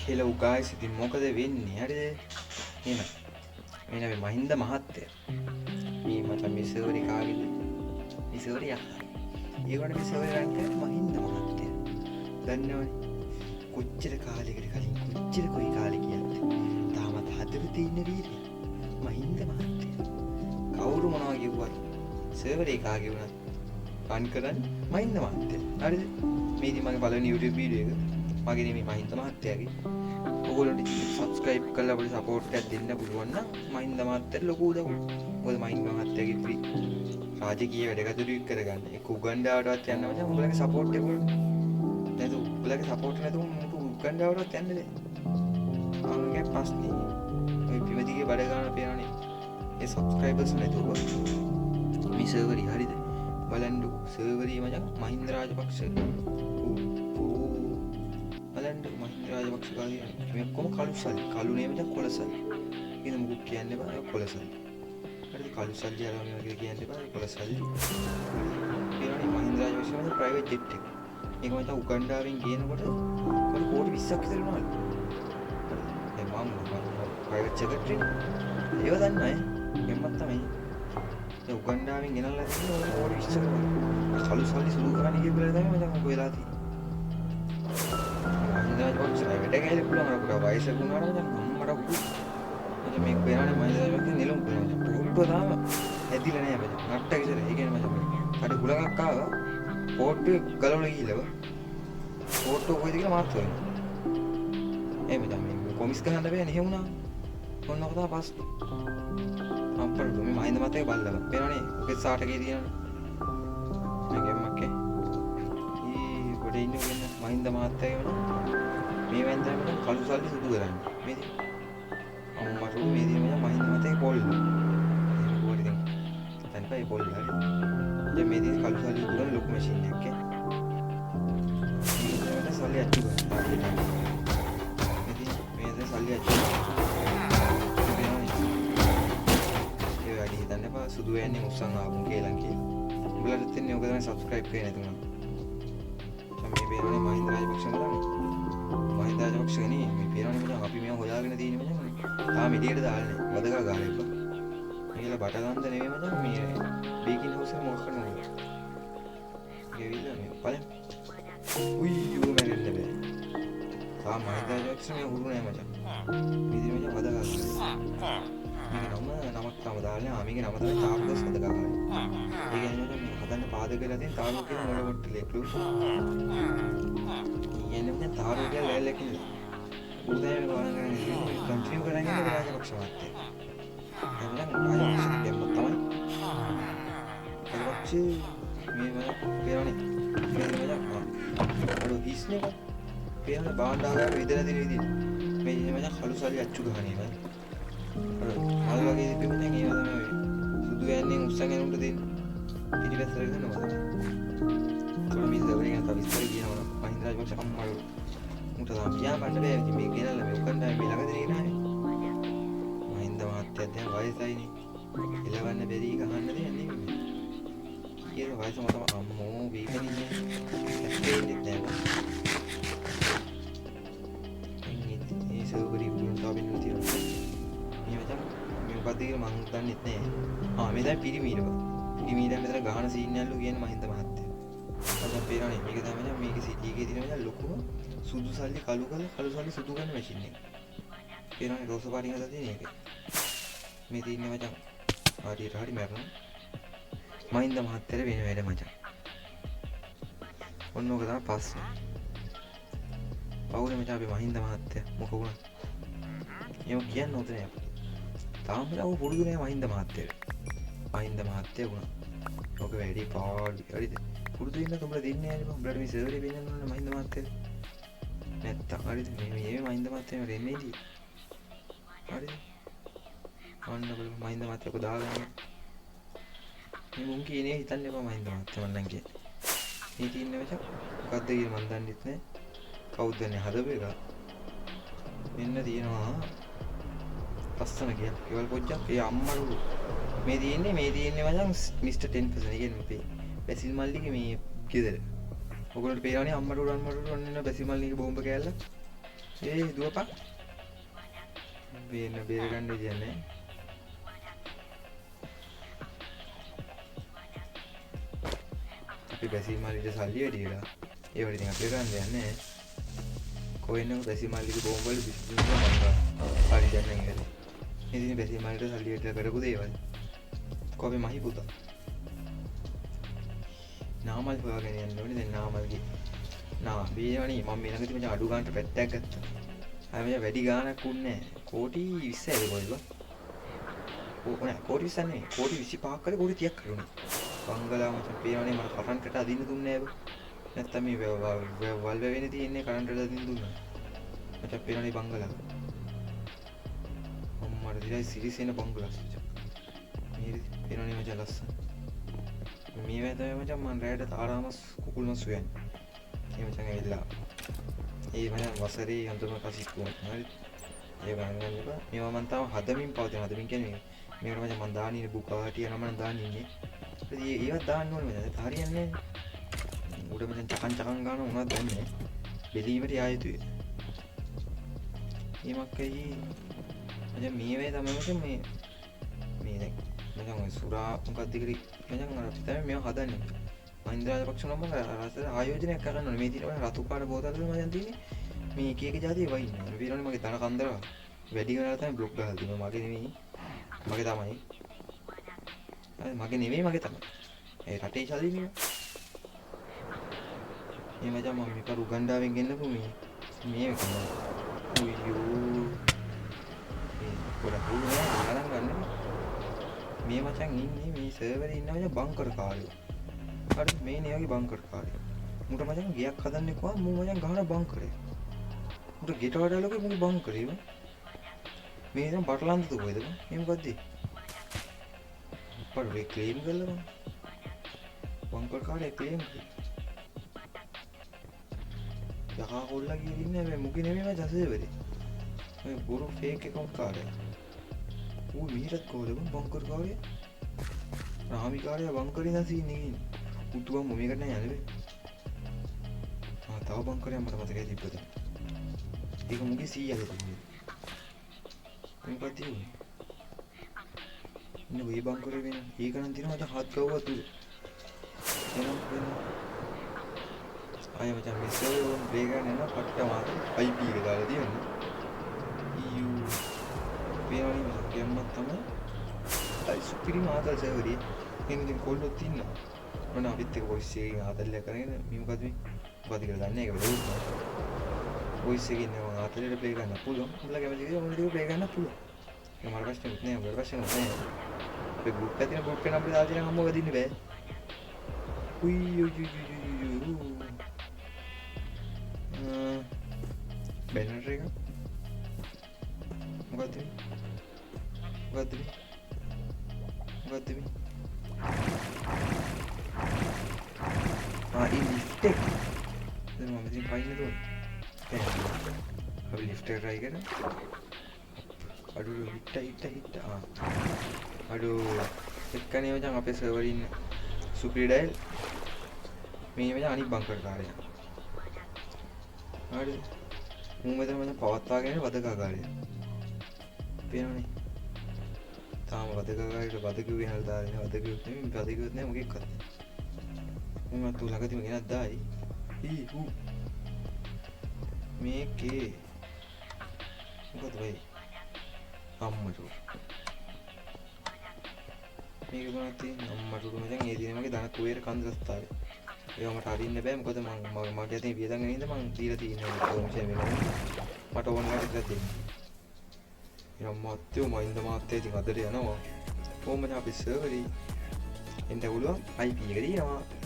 කියලා උගායි සිතින් මොකද වෙන්නේ හරිද? එහෙම. මෙන්න මේ මහින්ද මහත්තයා. මේ මචං මේ සර්වරි කාගෙද? මේ සර්වරි යහයි. ඒකට මේ සර්වරි රන් කරන්නේ මහින්ද මහත්තයා. දන්නවනේ. කොච්චර කාලයකට කලින් කොච්චර කොයි කාලේ කියද්දි තාමත් හදවතේ ඉන්න වීරයා මහින්ද මහත්තයා. කවුරු මොනවා කිව්වත් සර්වර් එක කාගේ වුණත් රන් කරන්නේ මහින්ද මහත්තයා. හරිද? මේ ඉතින් මගේ පළවෙනි YouTube වීඩියෝ එක. මගේ නෙමෙයි මහින්ද මහත්තයාගේ. ඔයගොල්ලෝ subscribe කරලා අපිට support එකක් දෙන්න පුළුවන් නම් මහින්ද මහත්තයාට ලොකු උදව්වක්. මොකද මහින්ද මහත්තයාගේ free රාජකීය වැඩ කටයුතු කරගන්න. ඒක උගන්ඩාවටවත් යන්න මචං උඹලගේ support එක ඕනේ. නේද? උඹලගේ support නැතුව මට උගන්ඩාවටවත් යන්න බැහැ. ආන්ගේ ප්‍රශ්නේ ඔය පිමදිගේ බඩ ගන්න පේනවනේ. ඒ subscribers නැතුව මේ server හරිද? බලන්න server මචං මහින්ද රාජපක්ෂ බලන්න මහින්ද රාජපක්ෂ කාගේ මේ කොම කළු සල්ලි කළු නේ මචං කොළ සල්ලි කියන මුකුත් කියන්න බෑ කොළ සල්ලි හරිද කළු සල්ලි අරන් වගේ කියන්න බෑ කොළ සල්ලි ඊළඟට මහින්ද රාජපක්ෂ මචං ප්‍රයිවට් ජෙට් එක මේක මචං උගන්ඩාවෙන් ගේනකොට කොයි කෝටි 20ක් විතර වුණාලු ඒ මම ප්‍රයිවට් සෙක්‍රටරි ඒව දන්නේ එම්මත් තමයි ඒ උගන්ඩාවෙන් ගෙනල්ලා තියෙන ඕන කෝටි 20ක් කළු සල්ලි සුදු කරන්නේ කියලා තමයි මචං ඔක වෙලා තියෙන්නේ රාජපක්ෂ වැඩ ගෑලි පුළුවන් අපිට වයසක වුණාට මචං අම්මට උඩු මචං මේක වෙනානේ මහින්ද රාජපක්ෂ නෙළුම් පුළුවන් පොට්ටුව තාම ඇදිලා නෑ මචං නට්ට ඉතල ඒ කියන්නේ මචං අර ගුලඟක් ආවා පොට්ටුවේ ගලවලා ගිහිල්ලා පොට්ටුව කොයිද කියලා මාත් හොයනවා ඒ මචං මේ කොමිස් ගහන්න බෑනේ එහෙ වුණා මොන කතාව පස් අප්පර මේ මහින්ද මතේ බල්ලව වෙනානේ ඔකේ සාටකේ තියෙනවනේ මගේ මක්කේ ඊ ඉන්න වෙන මහින්ද මහත්තයාගේ මේ වෙන්දම කළු සල්ලි සුදු කරන්නේ මේ ඉතින් අම්මට මේ ඉතින් මහින්ද මහත්තයාගේ පොල් ඒක ඉතින් තනිපයි පොල් හරි දැන් මේ ඉතින් කළු සල්ලි දුරන ලොකු මැෂින් එකක් මේකට සල්ලි අච්චු කරනවා ඉතින් මේක සල්ලි අච්චු ඒ වැඩි හිතන්න එපා සුදු වෙන්නේ මුස්සන් ආපු කියලා උඹලට තියන්නේ ඔක තමයි subscribe කරේ නැතුණා මේ පේනවනේ මහින්ද රාජපක්ෂ නේද? මහින්ද රාජපක්ෂ නේ මේ පේනවනේ මචං අපි මේව හොයාගෙන තියෙන්නේ මචං. තාම එළියට දාන්නේ නැහැ. වදකා ගාලා ඉපා. මේකලා බට ගන්න නෙවෙයි මචං මේ බේකින් හවුස් එක මොකක් කරනවද? ගෙවිලා මේ බලන්න. උයියෝ මැරෙන්න බෑ. තාම මහින්ද රාජපක්ෂ මේ උරු නෑ මචං. මේ ඉතින් මචං වදකා ගන්න. මේක නමක් තම දාන්නේ ආමිගේ නම තමයි තාප්පස් වදකා ගන්න. ඒ කියන්නේ මචං මේ හදන්න පාදක වෙලා තියෙන තාලු කියන මොළ මොට්ටලේ ක්ලු. කියන්නේ මචං තාලු කියලා ලෑල්ල කියලා. උදේම ගාන ගන්න කන්ටිනියු කරන්නේ රාජපක්ෂ මහත්තයා. එතන රාජපක්ෂ දෙම්ම තමයි. රාජපක්ෂ මේ පේරණි. මේ අර හිස්නේ පේරණ බාණ්ඩාගාර විදලා තියෙන විදිහ. මේ මචං කළු සල්ලි අච්චු ගහන්නේ මචං. අර වගේ දෙපෙමෙන් ඒව තමයි සුදු යන්නේ උස්සන් යනුන්ට දෙන්නේ. පිටිපස්සට ගන්නවා. කොළඹින් දවරින් අත විස්තර කියනවා මහින්ද රාජපක්ෂ අම්මා උන්ට තාම පියා බණ්ඩ බෑ ඉතින් මේ ගෙනල්ලා මේ උකන්ඩායි මේ ළඟදී නෑනේ. මහින්ද මහත්තයා දැන් වයසයිනේ. එලවන්න බැරි ගහන්න දෙන්නේ නෙමෙයි. ඊයේ වයස මතම අම්මෝ වීකනින්නේ. ඇත්තේ නෑ. මේ සෝබරි වුණ තාබින් තියෙනවා. මේ මචං මේ මොකද්ද කියලා මං දන්නෙත් නෑ. මේ දැන් පිරිමීරව. පිරිමීරෙන් මෙතන ගහන සීන් යල්ලු කියන්නේ මහින්ද මහත්තයා. අද පේරණේ මේක තමයි මේකේ සිටි එකේ තියෙන මචං ලොකුම සුදු සල්ලි කළු සල්ලි සුදු ගන්න මැෂින් එක. පේරණේ රෝස පාටින් හදලා තියෙන එක. මේ තියෙන්නේ මචං හරියට හරි මරනවා. මහින්ද මහත්තයාට වෙන වැඩ මචං. ඔන්න ඔක තමයි පස්සේ. පවුලේ මචං අපි මහින්ද මහත්තයා මොක වුණා? එහෙම කියන්න ඕනේ නෑ අපිට. තාම ලව පුරුදු නෑ මහින්ද මහත්තයාට. මහින්ද මහත්තයා වුණා. ඔක වැඩි පාඩි. හරිද? පුරුදු වෙන්න උඹලා දෙන්නේ නෑනේ බං. උඹලට මේ සර්වරේ වෙන්නන්න ඕනේ මහින්ද මහත්තයාට. නැත්තම් හරිද? මේ මහින්ද මහත්තයා රෙන්නේදී. හරිද? අන්න බලමු මහින්ද මහත්තයා කො දාගන්න. මේ මුන් කියන්නේ හිතන්න එපා මහින්ද මහත්තයා මන් නම් කියන්නේ. මේ තියන්නේ මචං. මොකද්ද කියලා මන් දන්නෙත් නෑ. කවුද දන්නේ හදපු එක? මෙන්න තියෙනවා. ලස්සන කියලා. ඒවල් පොච්චක් ඒ අම්මලු. මේ තියෙන්නේ මචං මිස්ටර් 10% කියන්නේ මේ බැසිල් මල්ලිගේ මේ ගෙදර. ඔයගොල්ලන්ට පේනවනේ අම්මට උරන් මට උරන් වෙන බැසිල් මල්ලිගේ බෝම්බ කෑල්ල. දුවපන්. බේර ගන්න විදියක් නැහැ. අපි බැසී මාළිට සල්ලි වැඩි වෙලා. ඒ වගේ ඉතින් අපි කරන්න දෙයක් නැහැ. කොහෙන්ද බැසී මාළිගේ බෝම්බ වල බිස්නස් කරනවා. හරි දැන් නේද? ඉතින් බැසී මාළිට සල්ලි වැඩි කරපු දේවල්. කොහේ මහි පුතා. නාමල් හොයාගෙන යන්න ඕනේ. දැන් නාමල්ගේ බේවනේ මම මේ ළඟදී මචං අඩු ගන්නට පැත්තක් ගත්තා. අය මචං වැඩි ගාණක් උන්නේ නැහැ. කෝටි 20යි කොයිද? කෝටි 20 නෙමෙයි. කෝටි 25ක් කරේ කෝටි 30ක් කරුණා. බංගලා මචං පේනවනේ මට කරන්ට්ට අදින්න දුන්නේ නැහැ. නැත්තම් මේ වල් වැවෙන්නේ තියෙන්නේ කරන්ට්ට අදින්න දුන්නා. මචං පේනවනේ බංගලා. අම්මට දිලයි සිරිසෙන බංගලා. මේ පේනවනේ මචං ලස්සන. මේ වැදේ මචං මම රැයට තාරාමස් කුකුල් මස් උයන්නේ. ඒ මචං ඇවිල්ලා. ඒ මම වසරේ අන්තිම කසික්කුව. හරි. ඒ ගන්න එපා. මේවා මම තාම හදමින් පවතින. හදමින් කියන්නේ මේකට මචං මම දාන්නේ බුකාටිය නම නම් දාන්නේ ඉන්නේ. ඉතින් ඒවත් දාන්න ඕනේ මචං. ඒක හරියන්නේ නැහැ. උඩ මචං චකන් ගන්න උනත් දන්නේ. බෙලීමට යා යුතුයි. මේමක්කයි මචං මේ වේ තමයි මචං මේ දැන් මචං ඔය සුරා මොකක්ද කියලා මචං අර අපි තමයි මේව හදන්නේ. මහින්ද රාජපක්ෂ නම් රස ආයෝජනයක් කරන්න ඕනේ. මේ තියෙන රතු පාට බෝතල් වල මචං තියෙන්නේ මේ එක එක જાතිය වයින්. මේ පිරෝනේ මගේ තන කන්දර වැඩි කරලා තමයි බ්ලොක් ගහලා තියෙනවා. මගේ නෙමෙයි. මගේ තමයි. හරි මගේ නෙමෙයි මගේ තමයි. ඒ රටේ ශාලිනිය. මේ මචං මම මේක උගන්ඩාවෙන් ගෙන්නපු මේ කරනවා. උයෝ. මේ පොඩ හුනේ ගණන් ගන්න. මේ මචං ඉන්නේ මේ සර්වරේ ඉන්න මචං බංකර් කාර්යෝ. හරි මේ නේ වගේ බංකර් කාර්යෝ. මුට මචං ගියක් හදන්නේ කොහොම මම මචං ගහන බංකරේ. මුට ගෙට වඩා ලෝකෙ මගේ බංකරේ ව. මේ නම් බටලන්ද දුවේද මේ මොකද්ද? පොඩි ක්ලීන් කරලා බංකර් කාර්යය ක්ලීන් කරලා. යහා හොල්ලා ගිහින් ඉන්නේ මේ මුගේ නෙමෙයි මචං සර්වරේ. මේ බොරු ෆේක් account කාර්යය. ඌ විහිරත් කොහොමද බංකර් කාර්යය? රාමි කාර්යය බංකරේ නැසී ඉන්නේ. උතුම් මේකට නෑ යන්නේ. තව බංකරයක් මට මතකයි තිබ්බද. ඒක මුගේ 100ක් තිබුණේ. මොකක්ද කියන්නේ? ඉන්න ඔය බංකරේ වෙන. ඒක නම් දිනවා මචං හත් ගව්වා තුල. අය මචං මෙසේ ඕන් ප්ලේ කරන යන පට්ට මාත IP එක දාලා තියන්නේ. ඊයු මේවනි ගේම්මක් තමයි. අයි සුපිරි මාතල් සර්වරේ. ඉතින් කොල්ලොත් ඉන්නවා. මොන අපිත් එක්ක වොයිස් එකකින් ආතල්ලයක් කරගෙන මේ මොකද මේ මොකද කියලා දන්නේ ඒක වෙලුත් වොයිස් එකකින් මම ආතල්ලේ ප්ලේ කරන්න පුළුවන් උඹලා කැමති විදිහට මොන ප්ලේ කරන්න පුළුවන් ඒක මට ප්‍රශ්නයක් නෑ උඹලා ප්‍රශ්නයක් නෑ අපේ ගෲප් එකේ තියෙන ගෲප් එක නම් අපි දාලා තියෙන හැමෝම දින්න බෑ උයි බැනර් එක මොකද මේ ini lift එක. දැන් මම ඉතින් පයින්න දුන්න. අපි lift එක try කරමු. අඩු හිට. අඩු එක්කනේ මචං අපේ සර්වර් ඉන්න සුපිරිඩයිල්. මේ මචං අනිත් බංකර් කාර්යය. හරි. මම මෙතන මචං පවත්වාගෙන වදකාකාරය. පේනවනේ. තාම වදකාකාරයට වදකුවේ හැල් දාලා වදකුවෙත් නෙමෙයි මොකෙක්වත්. මම තු ළඟදීම ගෙනත් දායි. මේකේ මොකද වෙයි? අම්මට. මේක මොනවද තියෙන්නේ? අම්මට මචං ඒ දිනේ මගේ දන කුවේර කන්දස්තාවේ. ඒවා මට අරින්න බෑ මොකද මගේ අතින් වියදම් ගෙනින්ද මං දීලා තියෙනවා කොහොමද වෙන්නේ. මට ඕන වැඩක් තියෙනවා. ඊනම් මාත්‍යෝ මයින්ද මාත්‍ය ඉතින් අදට යනවා. කොහොමද අපි සර්වරේ එන්න පුළුවන් IP එක දිනවා.